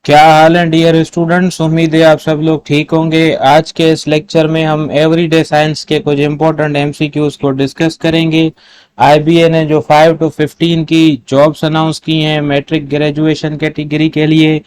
क्या हाल है dear students. उम्मीद है आप सब लोग ठीक होंगे। आज के इस लेक्चर में हम एवरीडे साइंस के कुछ इंपॉर्टेंट एमसीक्यूज को डिस्कस करेंगे। आईबीए ने जो 5 to 15 की जॉब्स अनाउंस की हैं मैट्रिक ग्रेजुएशन कैटेगरी के लिए,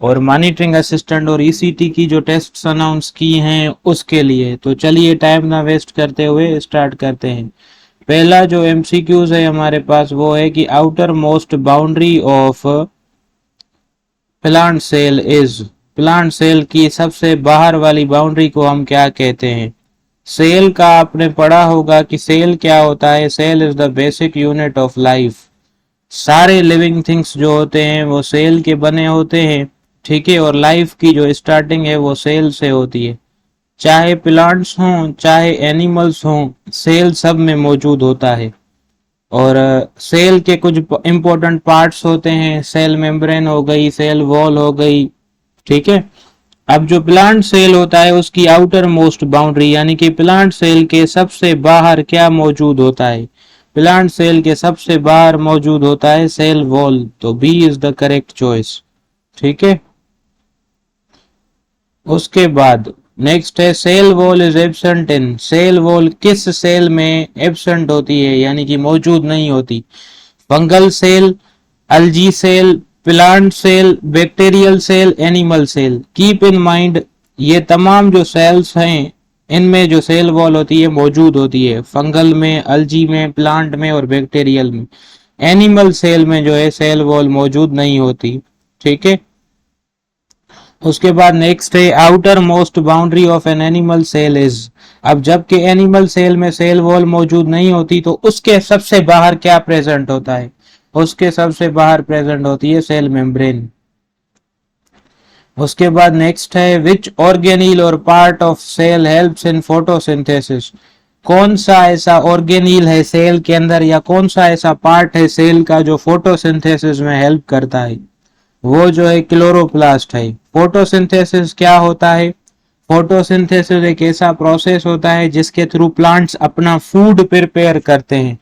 और मॉनिटरिंग असिस्टेंट और ईसीटी की जो टेस्ट्स अनाउंस की हैं उसके लिए, तो चलिए टाइम ना वेस्ट करते हुए स्टार्ट करते हैं। पहला जो एमसीक्यूज है हमारे पास वो है कि outer most boundary of plant cell is, plant cell की सबसे बाहर वाली बाउंड्री को हम क्या कहते हैं। सेल का आपने पढ़ा होगा कि सेल क्या होता है। Cell is the basic unit of life. सारे लिविंग थिंग्स जो होते हैं वो सेल के बने होते हैं, ठीक है। और लाइफ की जो स्टार्टिंग है वो सेल से होती है। चाहे प्लांट्स हों चाहे एनिमल्स हों, सेल सब में मौजूद होता है। और सेल के कुछ इंपॉर्टेंट पार्ट्स होते हैं। सेल मेम्ब्रेन हो गई, सेल वॉल हो गई, ठीक है। अब जो प्लांट सेल होता है उसकी आउटर मोस्ट बाउंड्री यानी कि प्लांट सेल के सबसे बाहर क्या मौजूद होता है। प्लांट सेल के सबसे बाहर मौजूद होता है सेल वॉल। तो B is the correct choice, ठीक है। उसके बाद नेक्स्ट है cell wall is absent in. Cell wall किस सेल में एब्सेंट होती है यानी कि मौजूद नहीं होती। Fungal cell, algae cell, plant cell, bacterial cell, animal cell. Keep in mind ये तमाम जो सेल्स हैं इनमें जो सेल वॉल होती है मौजूद होती है फंगल में, अल्जी में, प्लांट में और बैक्टीरियल में। एनिमल सेल में जो है सेल वॉल मौजूद नहीं होती, ठीक है। उसके बाद नेक्स्ट है outer most boundary of an animal cell is. अब जबकि एनिमल सेल में सेल वॉल मौजूद नहीं होती तो उसके सबसे बाहर क्या प्रेजेंट होता है। उसके सबसे बाहर प्रेजेंट होती है सेल मेम्ब्रेन। उसके बाद नेक्स्ट है विच ऑर्गेनील और part of cell helps in photosynthesis. कौन सा ऐसा ऑर्गेनील है सेल के अंदर या कौन सा ऐसा पार्ट है सेल का जो फोटोसिंथेसिस में हेल्प करता है। वो जो है क्लोरोप्लास्ट है। फोटोसिंथेसिस क्या होता है। फोटोसिंथेसिस एक ऐसा प्रोसेस होता है जिसके थ्रू प्लांट्स अपना फूड प्रिपेयर करते हैं,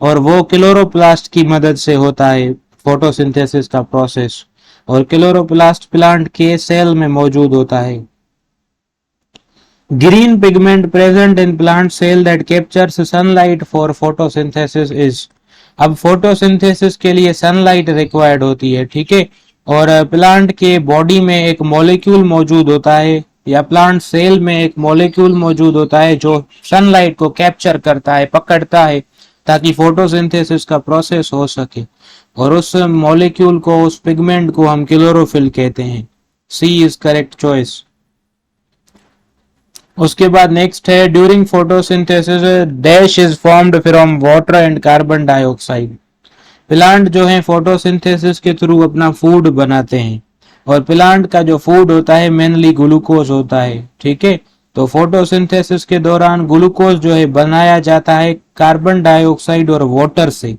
और वो क्लोरोप्लास्ट की मदद से होता है फोटोसिंथेसिस का प्रोसेस। और क्लोरोप्लास्ट प्लांट के सेल में मौजूद होता है। Green pigment present in plant cell that captures sunlight for photosynthesis is. अब फोटोसिंथेसिस के लिए सनलाइट रिक्वायर्ड होती है, ठीक है। और प्लांट के बॉडी में एक मॉलिक्यूल मौजूद होता है या प्लांट सेल में एक मॉलिक्यूल मौजूद होता है जो सनलाइट को कैप्चर करता है, पकड़ता है, ताकि फोटोसिंथेसिस का प्रोसेस हो सके। और उस मॉलिक्यूल को, उस पिगमेंट को हम क्लोरोफिल कहते हैं। सी इज करेक्ट चॉइस। उसके बाद नेक्स्ट है during photosynthesis dash is formed from water and carbon dioxide. Plant जो है फोटोसिंथेसिस के थ्रू अपना फूड बनाते हैं, और प्लांट का जो फूड होता है मेनली ग्लूकोज होता है, ठीक है। तो फोटोसिंथेसिस के दौरान ग्लूकोज जो है बनाया जाता है कार्बन डाइऑक्साइड और वाटर से।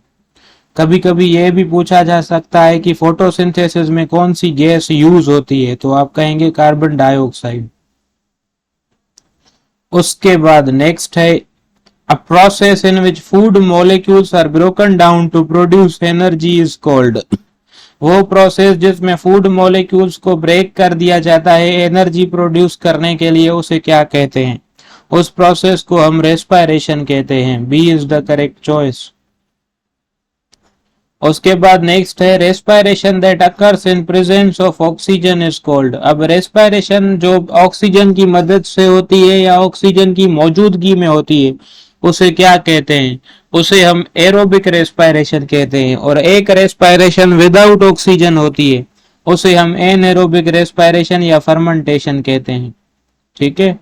कभी कभी यह भी पूछा जा सकता है कि फोटोसिंथेसिस में कौन सी गैस यूज होती है, तो आप कहेंगे कार्बन डाइऑक्साइड। उसके बाद नेक्स्ट है a process in which food molecules are broken down to produce energy is called। वो प्रोसेस जिसमें फूड मॉलिक्यूल्स को ब्रेक कर दिया जाता है एनर्जी प्रोड्यूस करने के लिए, उसे क्या कहते हैं। उस प्रोसेस को हम रेस्पिरेशन कहते हैं। B is the correct choice. उसके बाद नेक्स्ट है respiration that occurs in presence of oxygen is called. अब रेस्पिरेशन जो ऑक्सीजन की मदद से होती है या ऑक्सीजन की मौजूदगी में होती है उसे क्या कहते हैं। उसे हम एरोबिक रेस्पिरेशन कहते हैं। और एक रेस्पिरेशन विदाउट ऑक्सीजन होती है उसे हम एनएरोबिक रेस्पिरेशन या फर्मेंटेशन कहते हैं, ठीक है।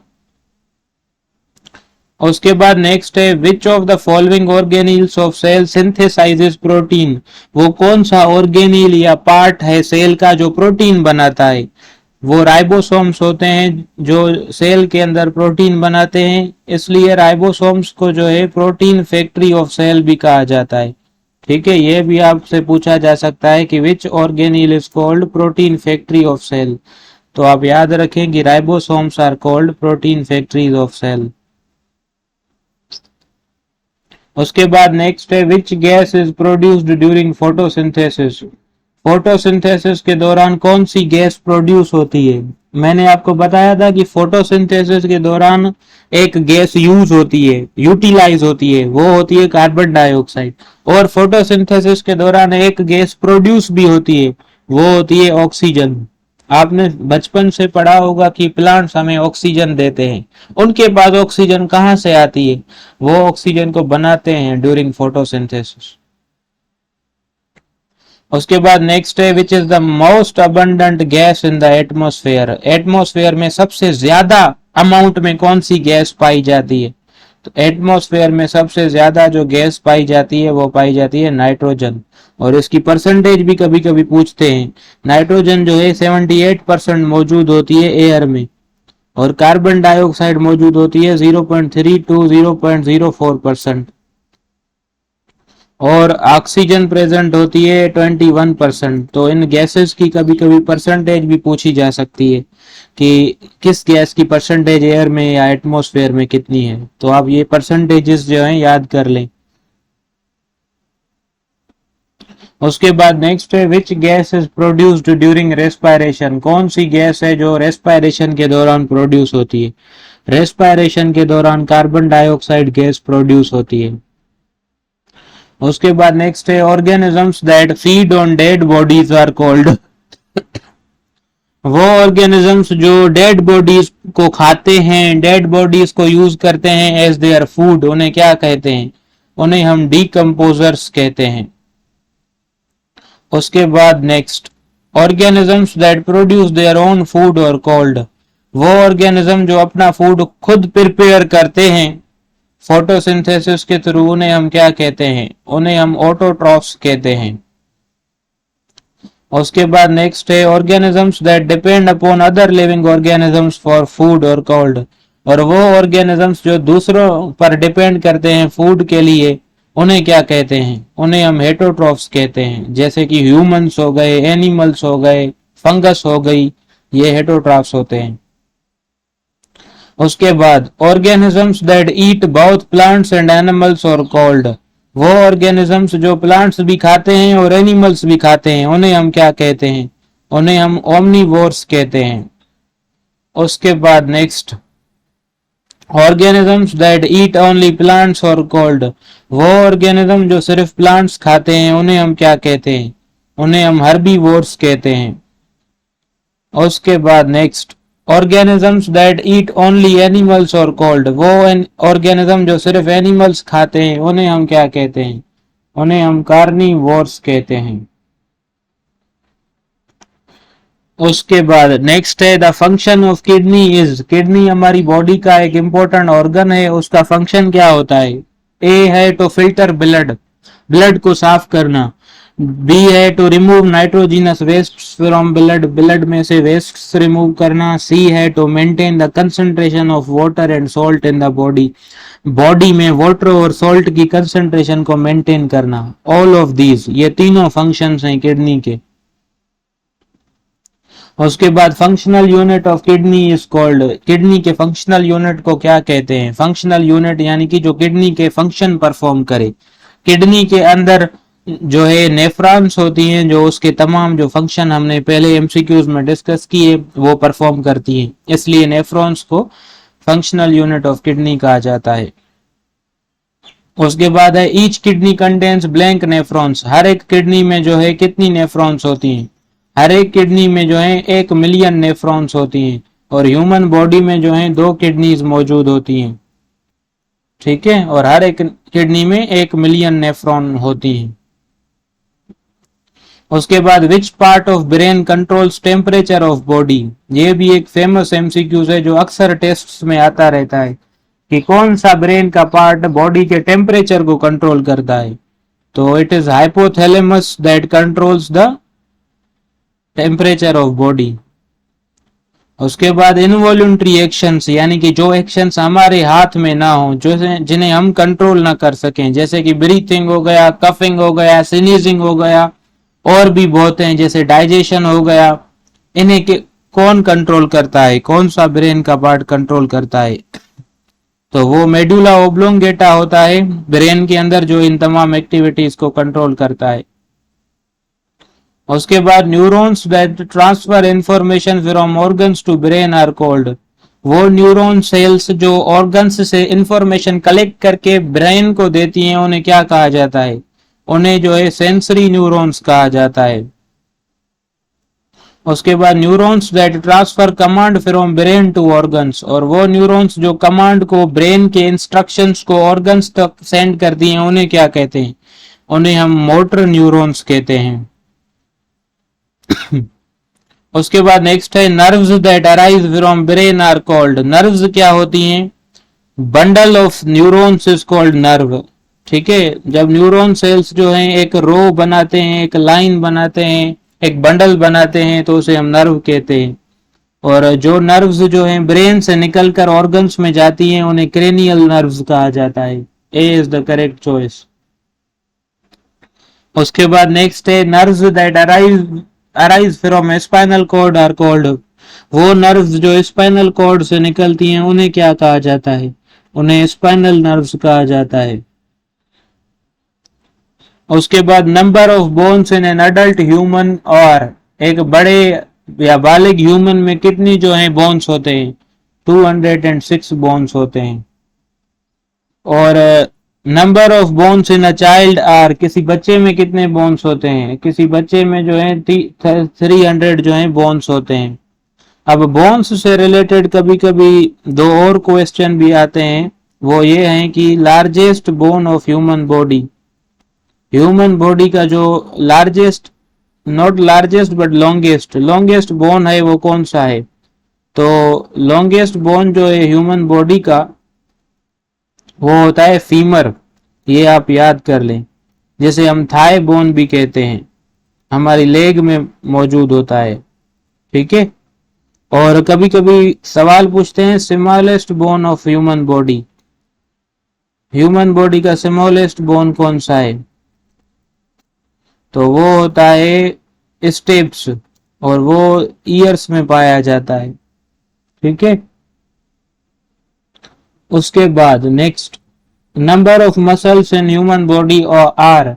उसके बाद नेक्स्ट है which of the following organelles of cell synthesises protein. वो कौन सा ऑर्गेनील या पार्ट है सेल का जो प्रोटीन बनाता है। वो राइबोसोम्स होते हैं जो सेल के अंदर प्रोटीन बनाते हैं, इसलिए राइबोसोम्स को जो है प्रोटीन फैक्ट्री ऑफ सेल भी कहा जाता है, ठीक है। यह भी आपसे पूछा जा सकता है कि which organelle is called protein factory of cell. तो आप याद रखें कि ribosomes are called protein factories of cell. उसके बाद नेक्स्ट है which gas is produced during photosynthesis. Photosynthesis के दौरान कौन सी गैस प्रोड्यूस होती है? मैंने आपको बताया था कि फोटोसिंथेसिस के दौरान एक गैस यूज होती है, यूटिलाइज होती है, वो होती है कार्बन डाइऑक्साइड। और फोटोसिंथेसिस के दौरान एक गैस प्रोड्यूस भी होती है, वो होती है ऑक्सीजन। आपने बचपन से पढ़ा होगा कि प्लांट्स हमें ऑक्सीजन देते हैं। उनके पास ऑक्सीजन कहाँ से आती है? वो ऑक्सीजन को बनाते हैं ड्यूरिंग फोटोसिंथेसिस। उसके बाद नेक्स्ट है which is the most abundant gas in the atmosphere. Atmosphere में सबसे ज्यादा अमाउंट में कौन सी गैस पाई जाती है? तो एटमोस्फेयर में सबसे ज्यादा जो गैस पाई जाती है वो पाई जाती है नाइट्रोजन। और इसकी परसेंटेज भी कभी कभी पूछते हैं। नाइट्रोजन जो है 78% मौजूद होती है एयर में, और कार्बन डाइऑक्साइड मौजूद होती है 0.3 टू 0.04%, और ऑक्सीजन प्रेजेंट होती है 21%। तो इन गैसेस की कभी कभी परसेंटेज भी पूछी जा सकती है कि किस गैस की परसेंटेज एयर में या एटमॉस्फेयर में कितनी है। तो आप ये परसेंटेजेस जो हैं याद कर लें। उसके बाद नेक्स्ट है which gas is produced during respiration. कौन सी गैस है जो रेस्पायरेशन के दौरान प्रोड्यूस होती है? रेस्पायरेशन के दौरान कार्बन डाइऑक्साइड गैस प्रोड्यूस होती है। उसके बाद नेक्स्ट है organisms that feed on dead bodies are called. वो ऑर्गेनिजम्स जो डेड बॉडीज को खाते हैं, डेड बॉडीज को यूज करते हैं एज देयर फूड, उन्हें क्या कहते हैं? उन्हें हम डीकम्पोजर्स कहते हैं। उसके बाद next organisms that produce their own food और कॉल्ड। वो ऑर्गेनिज्म जो अपना फूड खुद प्रिपेयर करते हैं फोटोसिंथेसिस के थ्रू, उन्हें हम क्या कहते हैं? उन्हें हम ऑटोट्रॉफ्स कहते हैं। उसके बाद नेक्स्ट है organisms that depend upon other living organisms for food और कॉल्ड। और वो ऑर्गेनिजम्स जो दूसरों पर डिपेंड करते हैं फूड के लिए, उन्हें क्या कहते हैं? उन्हें हम हेटरोट्रॉफ्स कहते हैं। जैसे कि ह्यूमंस हो गए, एनिमल्स हो गए, फंगस हो गई, ये हेटरोट्रॉफ्स होते हैं। उसके बाद organisms that eat both plants and animals और कॉल्ड। वो ऑर्गेनिजम्स जो प्लांट्स भी खाते हैं और एनिमल्स भी खाते हैं, उन्हें हम क्या कहते हैं? उन्हें हम ओमनीवोर्स कहते हैं। उसके बाद next organisms that eat only plants और कॉल्ड। वो ऑर्गेनिज्म जो सिर्फ प्लांट्स खाते हैं, उन्हें हम क्या कहते हैं? उन्हें हम हर्बीवोर्स कहते हैं। उसके बाद next organisms that eat only animals और कॉल्ड। वो ऑर्गेनिज्म जो सिर्फ एनिमल्स खाते हैं, उन्हें हम क्या कहते हैं? उन्हें हम कार्निवोर्स कहते हैं। उसके बाद नेक्स्ट है the function of kidney is. Kidney हमारी बॉडी का एक इंपॉर्टेंट ऑर्गन है, उसका फंक्शन क्या होता है? ए है टू फिल्टर ब्लड, ब्लड को साफ करना। बी है to remove nitrogenous waste from blood, blood में से वेस्ट रिमूव करना। सी है to maintain the concentration of water and salt in the body, body में वाटर और सॉल्ट की कंसंट्रेशन को मेंटेन करना। ऑल ऑफ दीज, ये तीनों फंक्शंस हैं किडनी के। उसके बाद functional unit of kidney is called. Kidney के फंक्शनल यूनिट को क्या कहते हैं? फंक्शनल यूनिट यानी कि जो किडनी के फंक्शन परफॉर्म करे। किडनी के अंदर जो है नेफ्रॉन्स होती हैं, जो उसके तमाम जो फंक्शन हमने पहले एमसीक्यूज में डिस्कस किए वो परफॉर्म करती हैं, इसलिए नेफ्रॉन्स को फंक्शनल यूनिट ऑफ किडनी कहा जाता है। उसके बाद है each kidney contains blank nephrons. हर एक किडनी में जो है कितनी नेफ्रॉन्स होती हैं? हर एक किडनी में जो है 1 मिलियन नेफ्रॉन्स होती हैं, और ह्यूमन बॉडी में जो है 2 किडनीज मौजूद होती हैं। ठीक है, और हर एक किडनी में 1 मिलियन नेफ्रॉन होती हैं। उसके बाद which part of brain controls temperature of body. ये भी एक फेमस एमसीक्यूज है जो अक्सर टेस्ट्स में आता रहता है कि कौन सा ब्रेन का पार्ट बॉडी के टेम्परेचर को कंट्रोल करता है। तो it is hypothalamus that controls the temperature of body. उसके बाद इनवॉल्यूंटरी एक्शंस, यानी कि जो एक्शंस हमारे हाथ में ना हो, जो जिन्हें हम कंट्रोल ना कर सकें, जैसे कि ब्रीथिंग हो गया, कफिंग हो गया, स्नीजिंग हो गया, और भी बहुत हैं, जैसे डाइजेशन हो गया। इन्हें कौन कंट्रोल करता है? कौन सा ब्रेन का पार्ट कंट्रोल करता है? तो वो मेडुला ओब्लोंगेटा होता है, ब्रेन के अंदर, जो इन तमाम एक्टिविटीज को कंट्रोल करता है। उसके बाद neurons that transfer information from organs to brain are called, वो न्यूरॉन सेल्स जो ऑर्गन्स से इंफॉर्मेशन कलेक्ट करके ब्रेन को देती हैं उन्हें क्या कहा जाता है, उन्हें जो है सेंसरी न्यूरॉन्स कहा जाता है। उसके बाद neurons that transfer command from brain to organs, और वो न्यूरॉन्स जो कमांड को ब्रेन के इंस्ट्रक्शंस को ऑर्गन्स तक सेंड करती हैं उन्हें क्या कहते हैं, उन्हें हम मोटर न्यूरॉन्स कहते हैं। उसके बाद नेक्स्ट है nerves that arise from brain are called, nerves क्या होती हैं, bundle of neurons is called nerve. ठीक है, जब न्यूरॉन सेल्स जो हैं एक रो बनाते हैं, एक लाइन बनाते हैं, एक बंडल बनाते हैं तो उसे हम नर्व कहते हैं। और जो नर्व्स जो हैं ब्रेन से निकलकर ऑर्गन्स में जाती हैं उन्हें क्रेनियल नर्व्स कहा जाता है। A is the correct choice. उसके बाद नेक्स्ट है nerves that arise from spinal cord are called, वो नर्व्स जो स्पाइनल कॉर्ड से निकलती हैं उन्हें क्या कहा जाता है, उन्हें स्पाइनल नर्व्स कहा जाता है। उसके बाद number of bones in an adult human, और एक बड़े या बालिग ह्यूमन में कितनी जो है बोन्स होते हैं, 206 बोन्स होते हैं। और number of bones in a child are, किसी बच्चे में कितने बोन्स होते हैं, किसी बच्चे में जो है 300 जो है बोन्स होते हैं। अब बोन्स से रिलेटेड कभी कभी दो और क्वेश्चन भी आते हैं, वो ये हैं कि largest bone of human body, human body का जो largest, not largest but longest bone है वो कौन सा है, तो लॉन्गेस्ट बोन जो है ह्यूमन बॉडी का वो होता है फीमर, ये आप याद कर लें, जैसे हम थाई बोन भी कहते हैं, हमारी लेग में मौजूद होता है। ठीक है, और कभी कभी सवाल पूछते हैं smallest bone of human body, human body का स्मॉलेस्ट बोन कौन सा है, तो वो होता है स्टेप्स, और वो ईयर्स में पाया जाता है। ठीक है, उसके बाद next number of muscles in human body और आर,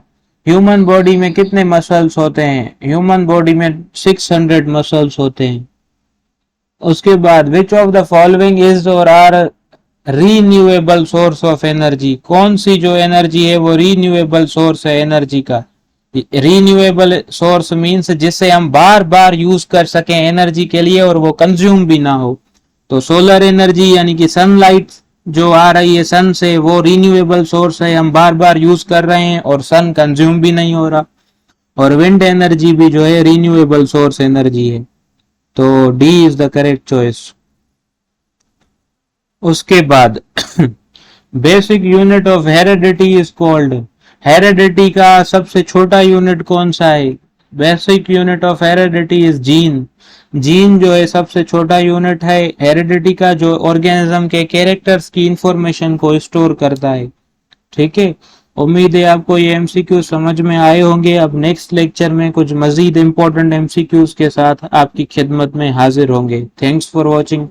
ह्यूमन बॉडी में कितने मसल्स होते हैं, ह्यूमन बॉडी में 600 मसल्स होते हैं। उसके बाद which of the following is or are renewable source of energy, कौन सी जो एनर्जी है वो रीन्यूएबल सोर्स है एनर्जी का। रीन्यूएबल सोर्स मींस जिसे हम बार बार यूज कर सकें एनर्जी के लिए और वो कंज्यूम भी ना हो, तो सोलर एनर्जी यानी कि सनलाइट जो आ रही है सन से वो रीन्यूएबल सोर्स है, हम बार बार यूज कर रहे हैं और सन कंज्यूम भी नहीं हो रहा। और विंड एनर्जी भी जो है रीन्यूएबल सोर्स एनर्जी है, तो D is the correct choice. उसके बाद basic unit of heredity is called, heredity का सबसे छोटा यूनिट कौन सा है, basic unit of heredity is gene, gene जो है सबसे छोटा यूनिट है हेरेडिटी का, जो ऑर्गेनिज्म के कैरेक्टर्स की इंफॉर्मेशन को स्टोर करता है। ठीक है, उम्मीद है आपको ये एमसीक्यू समझ में आए होंगे। अब नेक्स्ट लेक्चर में कुछ मजीद इंपॉर्टेंट एमसीक्यूज के साथ आपकी खिदमत में हाजिर होंगे। Thanks for watching.